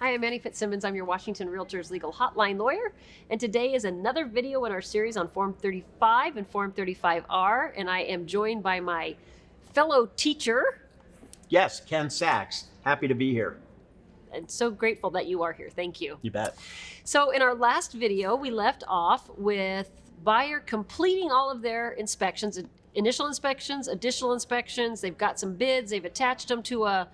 Hi, I'm Annie Fitzsimmons. I'm your Washington REALTORS legal hotline lawyer. And today is another video in our series on Form 35 and Form 35R. And I am joined by my fellow teacher. Yes, Ken Sachs. Happy to be here. And so grateful that you are here. Thank you. You bet. So in our last video, we left off with buyer completing all of their inspections, initial inspections, additional inspections. They've got some bids. They've attached them to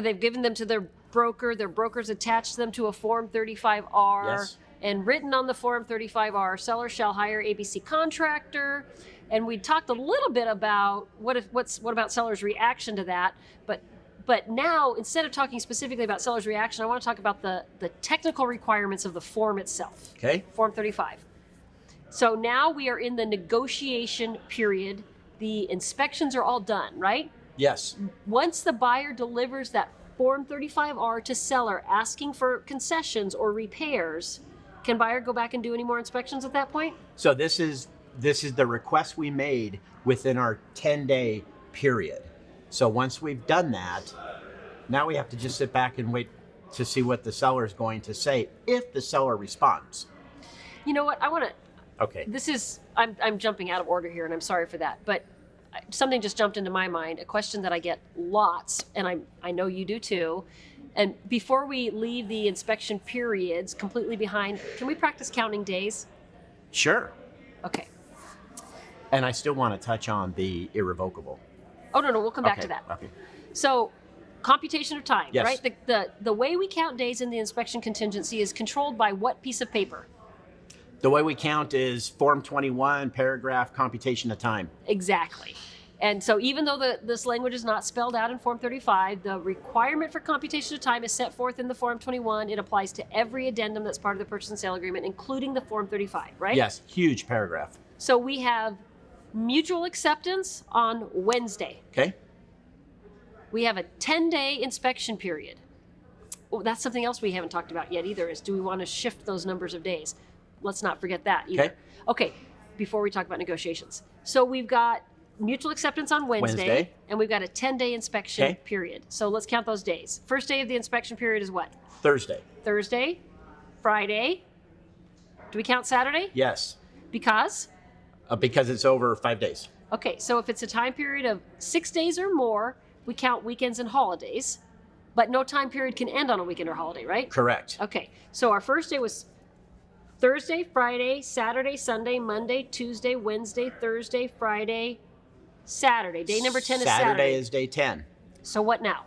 they've given them to their broker. Their broker's attached them to a Form 35R. Yes. And written on the Form 35R, seller shall hire ABC contractor. And we talked a little bit about what about seller's reaction to that. But now, instead of talking specifically about seller's reaction, I want to talk about the technical requirements of the form itself. Okay. Form 35. So now we are in the negotiation period. The inspections are all done, right? Yes. Once the buyer delivers that Form 35R to seller asking for concessions or repairs, can buyer go back and do any more inspections at that point? So this is the request we made within our 10-day period. So once we've done that, now we have to just sit back and wait to see what the seller is going to say if the seller responds. You know what? I want to. Okay. I'm jumping out of order here, and I'm sorry for that, but something just jumped into my mind, a question that I get lots, and I know you do too. And before we leave the inspection periods completely behind, can we practice counting days? Sure. Okay. And I still want to touch on the irrevocable. Oh, no, we'll come back to that. Okay. So, computation of time, Yes. right? The way we count days in the inspection contingency is controlled by what piece of paper? The way we count is Form 21, paragraph, computation of time. Exactly. And so even though this language is not spelled out in Form 35, the requirement for computation of time is set forth in the Form 21. It applies to every addendum that's part of the purchase and sale agreement, including the Form 35, right? Yes, huge paragraph. So we have mutual acceptance on Wednesday. Okay. We have a 10-day inspection period. Oh, that's something else we haven't talked about yet either, is do we want to shift those numbers of days? Let's not forget that either. Okay, before we talk about negotiations. So we've got mutual acceptance on Wednesday. And we've got a 10-day inspection period. So let's count those days. First day of the inspection period is what? Thursday. Thursday, Friday. Do we count Saturday? Yes. Because? Because it's over 5 days. Okay, so if it's a time period of 6 days or more, we count weekends and holidays, but no time period can end on a weekend or holiday, right? Correct. Okay, so our first day was Thursday, Friday, Saturday, Sunday, Monday, Tuesday, Wednesday, Thursday, Friday, Saturday. Day number 10 is Saturday. Saturday is day 10. So what now?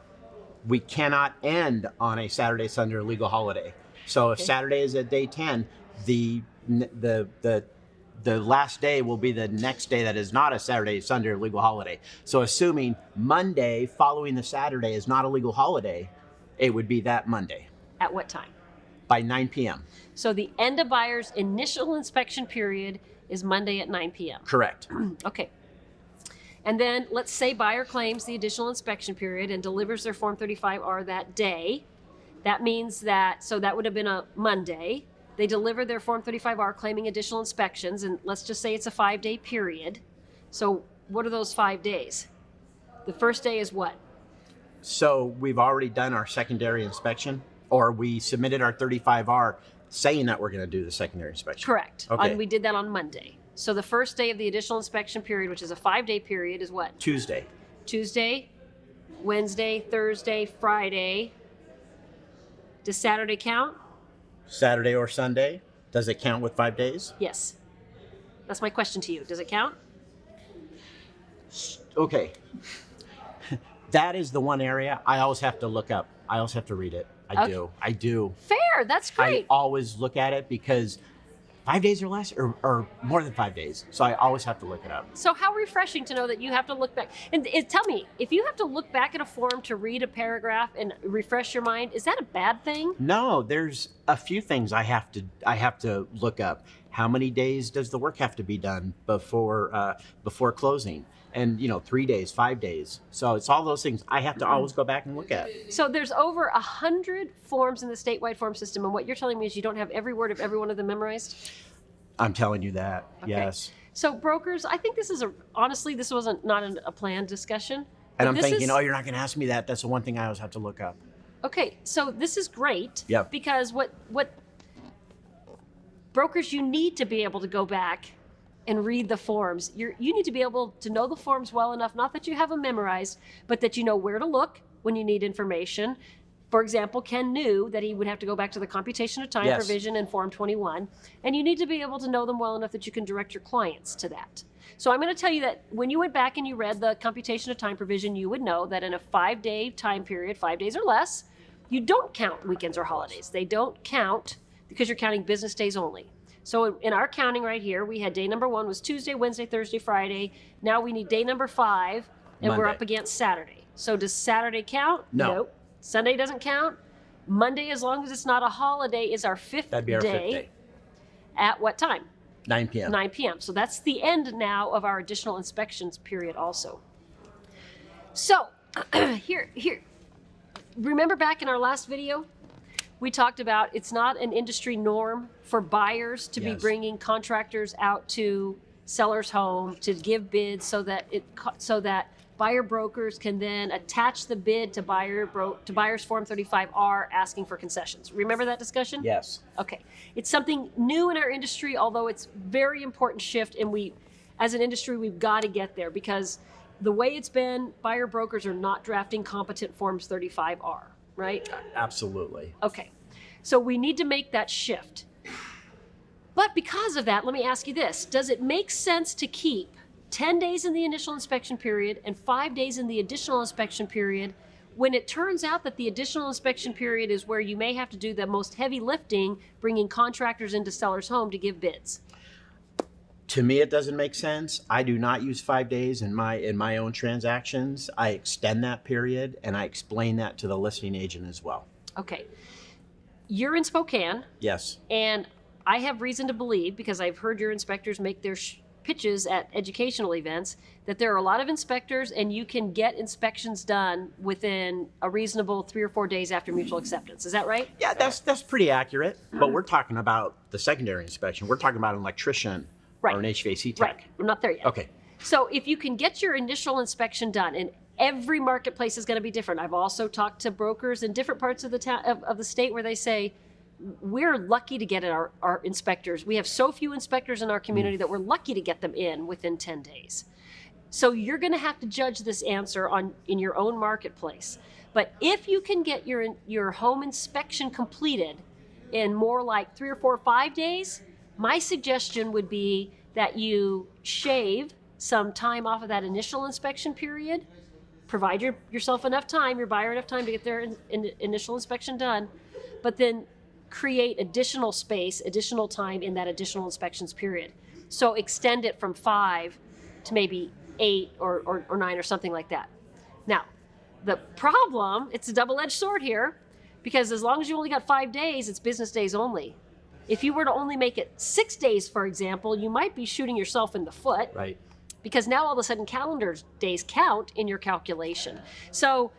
We cannot end on a Saturday, Sunday, or legal holiday. So if Saturday is at day 10, the last day will be the next day that is not a Saturday, Sunday, or legal holiday. So assuming Monday following the Saturday is not a legal holiday, it would be that Monday. At what time? By 9 p.m. So the end of buyer's initial inspection period is Monday at 9 p.m. Correct. Okay. And then let's say buyer claims the additional inspection period and delivers their Form 35R that day. That means that, so that would have been a Monday. They deliver their Form 35R claiming additional inspections, and let's just say it's a 5-day period. So what are those 5 days? The first day is what? So we've already done our secondary inspection, or we submitted our 35R saying that we're going to do the secondary inspection. Correct. Okay. And we did that on Monday. So the first day of the additional inspection period, which is a 5-day period, is what? Tuesday. Tuesday, Wednesday, Thursday, Friday. Does Saturday count? Saturday or Sunday. Does it count with 5 days? Yes. That's my question to you. Does it count? Okay. That is the one area I always have to look up. I always have to read it. I do. Fair. That's great. I always look at it because 5 days or less, or more than 5 days. So I always have to look it up. So how refreshing to know that you have to look back. And tell me, if you have to look back at a form to read a paragraph and refresh your mind, is that a bad thing? No, there's a few things I have to look up. How many days does the work have to be done before closing? And 3 days, 5 days. So it's all those things I have to always go back and look at. So there's over 100 forms in the statewide form system, and what you're telling me is you don't have every word of every one of them memorized? I'm telling you that, Okay. yes. So brokers, I think this is honestly, this wasn't not a planned discussion. And I'm this thinking, oh, you're not going to ask me that. That's the one thing I always have to look up. Okay, so this is great. Yep. Because what brokers, you need to be able to go back and read the forms. You need to be able to know the forms well enough, not that you have them memorized, but that you know where to look when you need information. For example, Ken knew that he would have to go back to the computation of time Yes. provision in Form 21, and you need to be able to know them well enough that you can direct your clients to that. So I'm going to tell you that when you went back and you read the computation of time provision, you would know that in a 5-day time period, 5 days or less, you don't count weekends or holidays. They don't count because you're counting business days only. So in our counting right here, we had day number 1 was Tuesday, Wednesday, Thursday, Friday. Now we need day number 5, and we're Monday. up against Saturday. So does Saturday count? No. Nope. Sunday doesn't count. Monday, as long as it's not a holiday, is our 5th That'd be our day. 5th day. At what time? 9 p.m. 9 p.m. So that's the end now of our additional inspections period also. So here, remember back in our last video, we talked about it's not an industry norm for buyers to be Yes. bringing contractors out to sellers' home to give bids so that buyer brokers can then attach the bid to buyer's Form 35R asking for concessions. Remember that discussion? Yes. Okay. It's something new in our industry, although it's very important shift, and we, as an industry, we've got to get there because the way it's been, buyer brokers are not drafting competent Forms 35R, right? Absolutely. Okay. So we need to make that shift. But because of that, let me ask you this. Does it make sense to keep 10 days in the initial inspection period and 5 days in the additional inspection period when it turns out that the additional inspection period is where you may have to do the most heavy lifting, bringing contractors into sellers' home to give bids? To me, it doesn't make sense. I do not use 5 days in my own transactions. I extend that period, and I explain that to the listing agent as well. Okay. You're in Spokane, Yes. and I have reason to believe, because I've heard your inspectors make their pitches at educational events, that there are a lot of inspectors and you can get inspections done within a reasonable 3 or 4 days after mutual acceptance. Is that right? Yeah, that's pretty accurate. But we're talking about the secondary inspection. We're talking about an electrician Right. or an HVAC tech. Right. I'm not there yet. Okay. So if you can get your initial inspection done, and every marketplace is going to be different. I've also talked to brokers in different parts of the town of the state where they say, we're lucky to get our inspectors. We have so few inspectors in our community that we're lucky to get them in within 10 days. So you're going to have to judge this answer in your own marketplace. But if you can get your home inspection completed in more like 3 or 4 or 5 days, my suggestion would be that you shave some time off of that initial inspection period, provide yourself enough time, your buyer enough time to get their initial inspection done, but then create additional space, additional time in that additional inspections period. So extend it from 5 to maybe 8 or 9 or something like that. Now, the problem, it's a double-edged sword here, because as long as you only got 5 days, it's business days only. If you were to only make it 6 days, for example, you might be shooting yourself in the foot. Right. Because now all of a sudden calendar days count in your calculation. So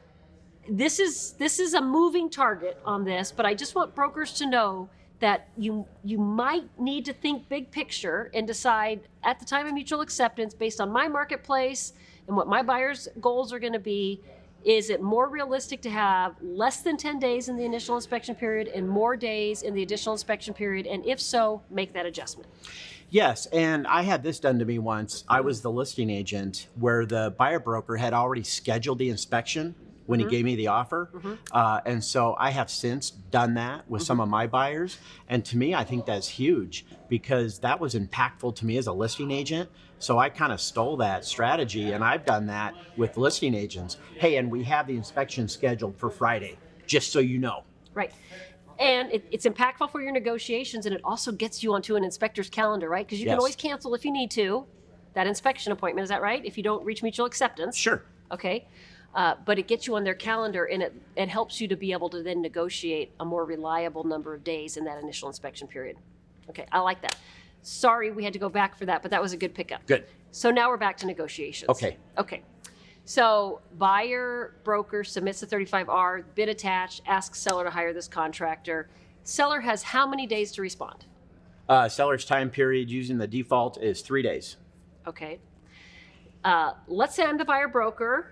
this is a moving target on this, but I just want brokers to know that you might need to think big picture and decide at the time of mutual acceptance, based on my marketplace and what my buyer's goals are going to be, is it more realistic to have less than 10 days in the initial inspection period and more days in the additional inspection period? And if so, make that adjustment. Yes, and I had this done to me once. I was the listing agent where the buyer broker had already scheduled the inspection when he gave me the offer. And so I have since done that with some of my buyers. And to me, I think that's huge because that was impactful to me as a listing agent. So I kind of stole that strategy, and I've done that with listing agents. Hey, and we have the inspection scheduled for Friday, just so you know. Right. And it's impactful for your negotiations, and it also gets you onto an inspector's calendar, right? Because you can Yes. always cancel if you need to that inspection appointment. Is that right? If you don't reach mutual acceptance. Sure. Okay. But it gets you on their calendar, and it helps you to be able to then negotiate a more reliable number of days in that initial inspection period. Okay, I like that. Sorry we had to go back for that, but that was a good pickup. Good. So now we're back to negotiations. Okay. Okay. So buyer broker submits the 35R, bid attached, asks seller to hire this contractor. Seller has how many days to respond? Seller's time period using the default is 3 days. Okay. Let's say I'm the buyer broker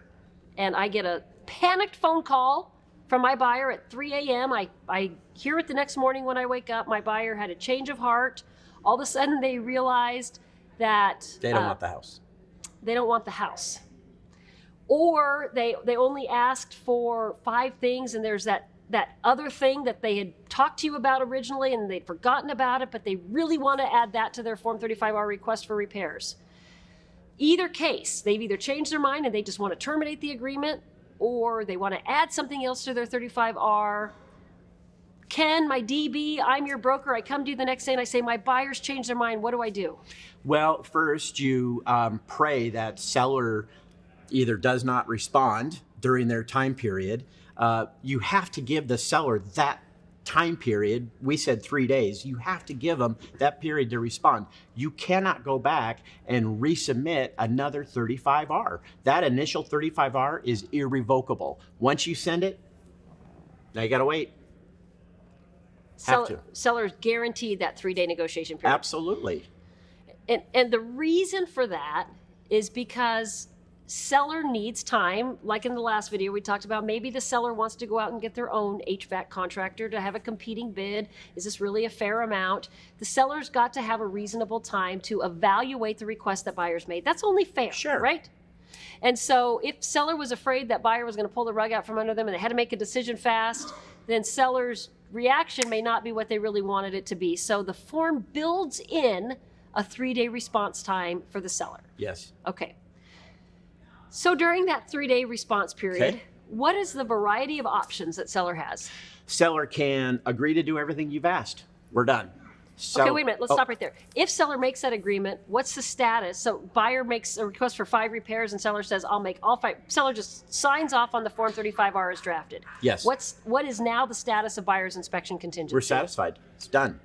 and I get a panicked phone call from my buyer at 3 a.m. I hear it the next morning when I wake up. My buyer had a change of heart. All of a sudden, they realized that They don't want the house. They don't want the house. Or they only asked for 5 things, and there's that other thing that they had talked to you about originally, and they'd forgotten about it, but they really want to add that to their Form 35R request for repairs. Either case, they've either changed their mind and they just want to terminate the agreement, or they want to add something else to their 35R. Ken, my DB, I'm your broker. I come to you the next day and I say, my buyers changed their mind. What do I do? Well, first you pray that seller either does not respond during their time period. You have to give the seller that time period. We said 3 days. You have to give them that period to respond. You cannot go back and resubmit another 35R. That initial 35R is irrevocable. Once you send it, now you got to wait. Sellers guaranteed that 3-day negotiation period. Absolutely. And the reason for that is because seller needs time. Like in the last video we talked about, maybe the seller wants to go out and get their own HVAC contractor to have a competing bid. Is this really a fair amount? The seller's got to have a reasonable time to evaluate the request that buyers made. That's only fair, sure, right? And so if seller was afraid that buyer was going to pull the rug out from under them and they had to make a decision fast, then seller's reaction may not be what they really wanted it to be. So the form builds in a 3-day response time for the seller. Yes. Okay. So during that 3-day response period, what is the variety of options that seller has? Seller can agree to do everything you've asked. We're done. Okay, wait a minute. Let's stop right there. If seller makes that agreement, what's the status? So buyer makes a request for 5 repairs and seller says, I'll make all 5. Seller just signs off on the Form 35R as drafted. Yes. What is now the status of buyer's inspection contingency? We're satisfied. It's done.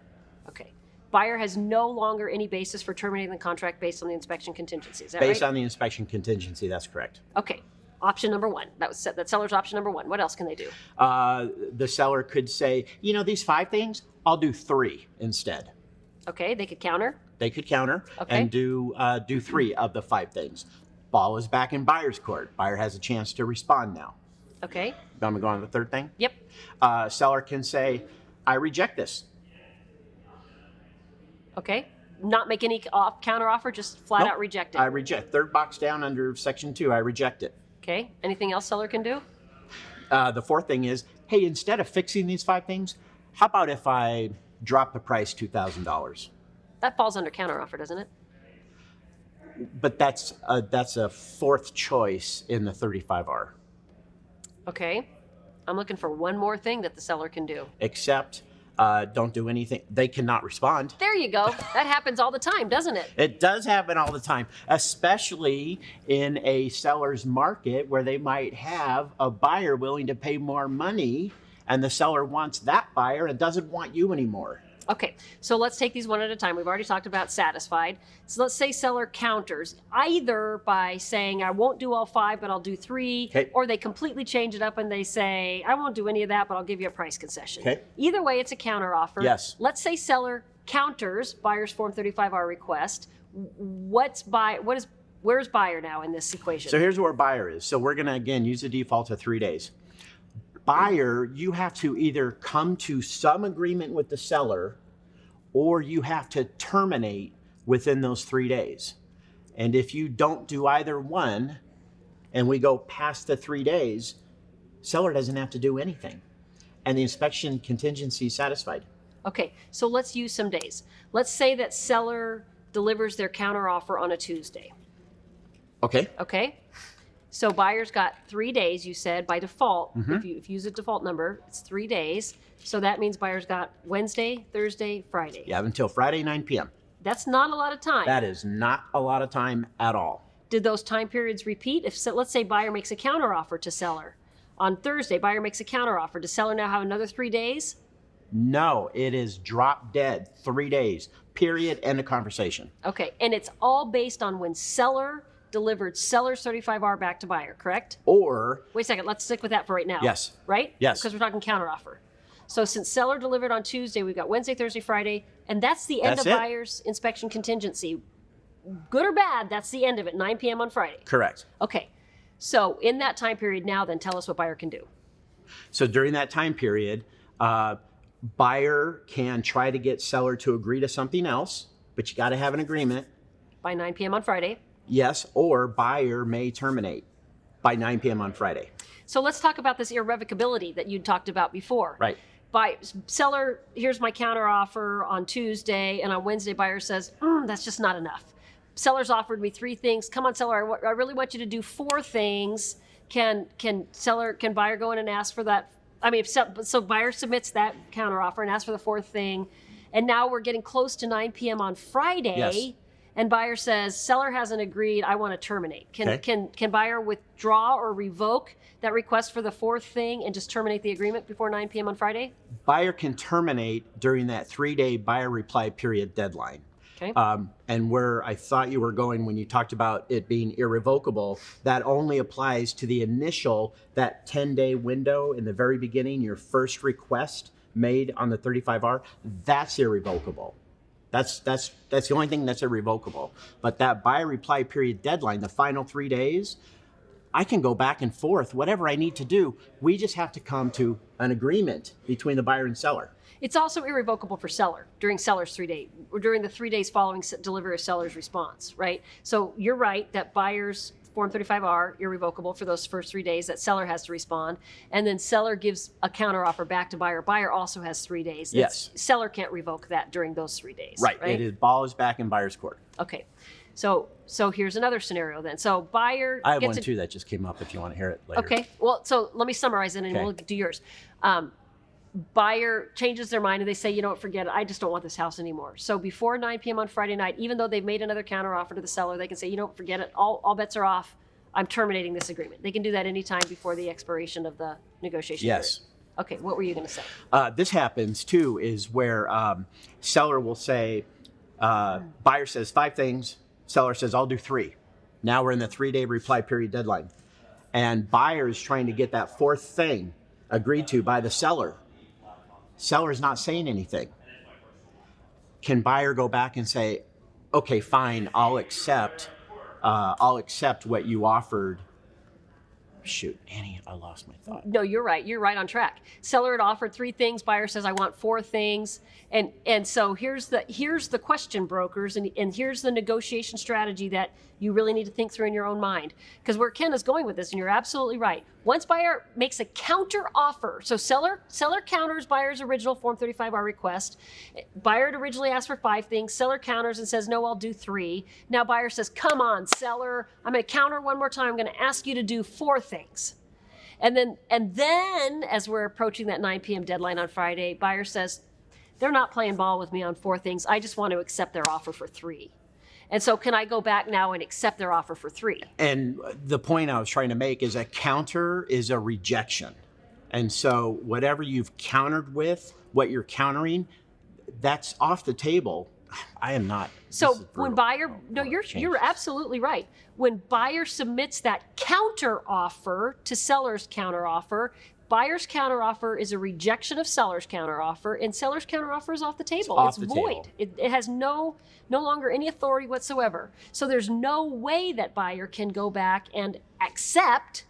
Okay. Buyer has no longer any basis for terminating the contract based on the inspection contingency. Is that based right? on the inspection contingency, that's correct. Okay. Option number 1. That seller's option number 1. What else can they do? The seller could say, these 5 things, I'll do 3 instead. Okay, they could counter. They could counter and do 3 of the 5 things. Ball is back in buyer's court. Buyer has a chance to respond now. Okay. You want me to go on to the 3rd thing? Yep. Seller can say, I reject this. Okay. Not make any counter offer, just flat out reject it. I reject. 3rd box down under section 2, I reject it. Okay. Anything else seller can do? The 4th thing is, hey, instead of fixing these 5 things, how about if I drop the price $2,000? That falls under counter offer, doesn't it? But that's a 4th choice in the 35R. Okay. I'm looking for one more thing that the seller can do. Except don't do anything. They cannot respond. There you go. That happens all the time, doesn't it? It does happen all the time, especially in a seller's market where they might have a buyer willing to pay more money and the seller wants that buyer and doesn't want you anymore. Okay, so let's take these one at a time. We've already talked about satisfied. So let's say seller counters, either by saying, I won't do all 5, but I'll do 3, or they completely change it up and they say, I won't do any of that, but I'll give you a price concession. Either way, it's a counter offer. Yes. Let's say seller counters buyer's Form 35R request. Where's buyer now in this equation? So here's where buyer is. So we're gonna, again, use the default of 3 days. Buyer, you have to either come to some agreement with the seller or you have to terminate within those 3 days. And if you don't do either one and we go past the 3 days, seller doesn't have to do anything. And the inspection contingency is satisfied. Okay, so let's use some days. Let's say that seller delivers their counter offer on a Tuesday. Okay. Okay. So buyer's got 3 days, you said, by default. If you use a default number, it's 3 days. So that means buyer's got Wednesday, Thursday, Friday. You have until Friday, 9 p.m. That's not a lot of time. That is not a lot of time at all. Did those time periods repeat? Let's say buyer makes a counter offer to seller. On Thursday, buyer makes a counter offer. Does seller now have another 3 days? No, it is drop dead. 3 days, period, end of conversation. Okay, and it's all based on when seller delivered seller's 35R back to buyer, correct? Or... Wait a second, let's stick with that for right now. Yes. Right? Yes. Because we're talking counter offer. So since seller delivered on Tuesday, we've got Wednesday, Thursday, Friday, and that's the end of buyer's inspection contingency. Good or bad, that's the end of it, 9 p.m. on Friday. Correct. Okay, so in that time period now, then tell us what buyer can do. So during that time period, buyer can try to get seller to agree to something else, but you got to have an agreement. By 9 p.m. on Friday. Yes, or buyer may terminate by 9 p.m. on Friday. So let's talk about this irrevocability that you talked about before. Right. Seller, here's my counter offer on Tuesday, and on Wednesday, buyer says, that's just not enough. Seller's offered me 3 things. Come on, seller, I really want you to do 4 things. Can buyer go in and ask for that? I mean, so buyer submits that counter offer and asks for the 4th thing, and now we're getting close to 9 p.m. on Friday. Yes. And buyer says, seller hasn't agreed, I want to terminate. Can buyer withdraw or revoke that request for the 4th thing and just terminate the agreement before 9 p.m. on Friday? Buyer can terminate during that 3-day buyer reply period deadline. Okay. And where I thought you were going when you talked about it being irrevocable, that only applies to the initial, that 10-day window in the very beginning, your first request made on the 35R, that's irrevocable. That's the only thing that's irrevocable. But that buyer reply period deadline, the final 3 days, I can go back and forth, whatever I need to do. We just have to come to an agreement between the buyer and seller. It's also irrevocable for seller during seller's 3-day, or during the 3 days following delivery of seller's response, right? So you're right that buyer's Form 35R, irrevocable for those first 3 days that seller has to respond. And then seller gives a counteroffer back to buyer. Buyer also has 3 days. Yes. Seller can't revoke that during those 3 days. Right. Ball is back in buyer's court. Okay. So here's another scenario then. So buyer I have gets one too that just came up if you want to hear it later. Okay. Well, so let me summarize it and we'll do yours. Buyer changes their mind and they say, you know what, forget it. I just don't want this house anymore. So before 9 p.m. on Friday night, even though they've made another counter offer to the seller, they can say, you know what, forget it. All bets are off. I'm terminating this agreement. They can do that anytime before the expiration of the negotiation period. Yes. Okay. What were you going to say? This happens too, is where seller will say, buyer says 5 things, seller says, I'll do 3. Now we're in the 3-day reply period deadline. And buyer is trying to get that 4th thing agreed to by the seller. Seller's not saying anything. Can buyer go back and say, okay, fine, I'll accept what you offered. Shoot, Annie, I lost my thought. No, you're right. You're right on track. Seller had offered 3 things. Buyer says, I want 4 things. And so here's the question, brokers, and here's the negotiation strategy that you really need to think through in your own mind. Because where Ken is going with this, and you're absolutely right. Once buyer makes a counter offer, so seller counters buyer's original Form 35R request. Buyer had originally asked for 5 things. Seller counters and says, no, I'll do 3. Now buyer says, come on, seller, I'm going to counter one more time. I'm going to ask you to do 4 things. And then as we're approaching that 9 p.m. deadline on Friday, buyer says, they're not playing ball with me on 4 things. I just want to accept their offer for 3. And so can I go back now and accept their offer for 3? And the point I was trying to make is a counter is a rejection. And so whatever you've countered with, what you're countering, that's off the table. I am not. So when buyer, no, you're absolutely right. When buyer submits that counter offer to seller's counter offer, buyer's counter offer is a rejection of seller's counter offer, and seller's counter offer is off the table. It's void. It has no longer any authority whatsoever. So there's no way that buyer can go back and accept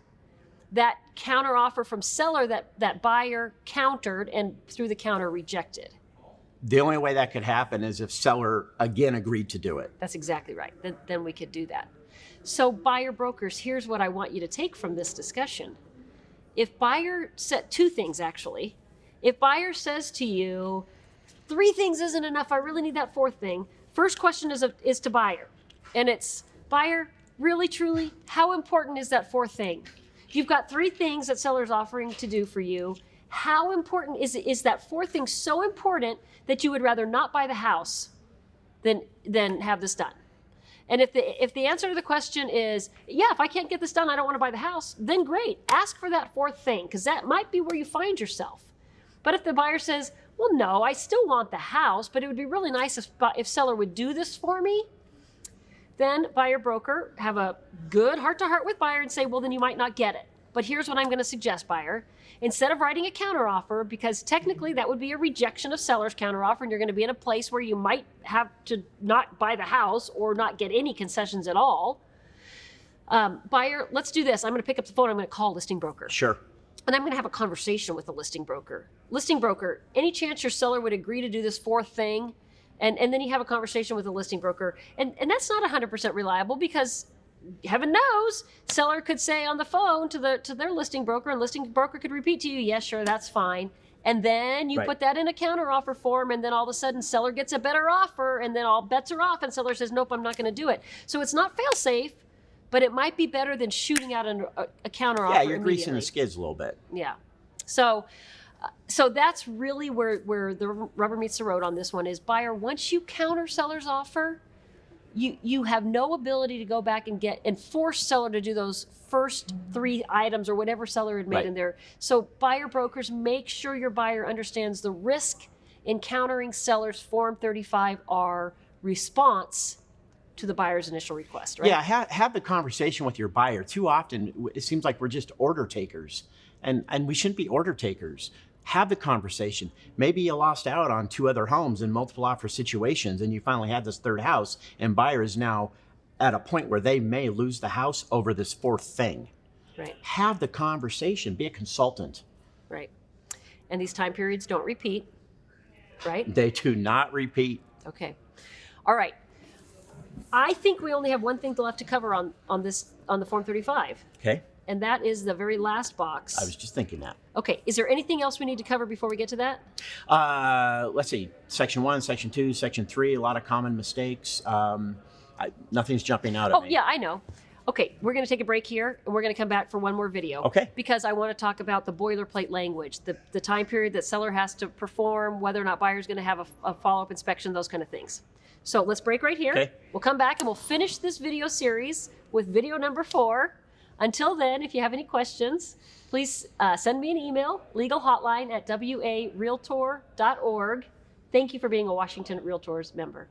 that counter offer from seller that buyer countered and through the counter rejected. The only way that could happen is if seller again agreed to do it. That's exactly right. Then we could do that. So buyer brokers, here's what I want you to take from this discussion. If buyer said 2 things, actually. If buyer says to you, 3 things isn't enough, I really need that 4th thing. First question is to buyer. And it's, buyer, really, truly, how important is that 4th thing? You've got 3 things that seller's offering to do for you. How important is that 4th thing so important that you would rather not buy the house than have this done? And if the answer to the question is, yeah, if I can't get this done, I don't want to buy the house, then great. Ask for that 4th thing, because that might be where you find yourself. But if the buyer says, well, no, I still want the house, but it would be really nice if seller would do this for me, then buyer broker have a good heart-to-heart with buyer and say, well, then you might not get it. But here's what I'm going to suggest, buyer. Instead of writing a counteroffer, because technically that would be a rejection of seller's counteroffer, and you're going to be in a place where you might have to not buy the house or not get any concessions at all. Buyer, let's do this. I'm going to pick up the phone. I'm going to call listing broker. Sure. and I'm going to have a conversation with the listing broker. Listing broker, any chance your seller would agree to do this fourth thing? And then you have a conversation with the listing broker. And that's not 100% reliable because heaven knows, seller could say on the phone to their listing broker, and listing broker could repeat to you, yes, sure, that's fine. And then you put that in a counteroffer form, and then all of a sudden seller gets a better offer, and then all bets are off, and seller says, nope, I'm not going to do it. So it's not fail-safe, but it might be better than shooting out a counteroffer. Yeah, you're greasing the skids a little bit. Yeah. So that's really where the rubber meets the road on this one is buyer, once you counter seller's offer, you have no ability to go back and force seller to do those first 3 items or whatever seller had made in there. So buyer brokers, make sure your buyer understands the risk in countering seller's Form 35R response to the buyer's initial request, right? Yeah, have the conversation with your buyer. Too often, it seems like we're just order takers, and we shouldn't be order takers. Have the conversation. Maybe you lost out on 2 other homes in multiple offer situations, and you finally had this 3rd house, and buyer is now at a point where they may lose the house over this 4th thing. Right. Have the conversation. Be a consultant. Right. And these time periods don't repeat, right? They do not repeat. Okay. All right. I think we only have one thing left to cover on the Form 35. Okay. And that is the very last box. I was just thinking that. Okay. Is there anything else we need to cover before we get to that? Let's see. Section 1, Section 2, Section 3, a lot of common mistakes. Nothing's jumping out at me. Oh, yeah, I know. Okay, we're going to take a break here, and we're going to come back for one more video. Okay. Because I want to talk about the boilerplate language, the time period that seller has to perform, whether or not buyer's going to have a follow-up inspection, those kind of things. So let's break right here. Okay. We'll come back and we'll finish this video series with video number 4. Until then, if you have any questions, please send me an email, legalhotline@warealtor.org. Thank you for being a Washington REALTORS member.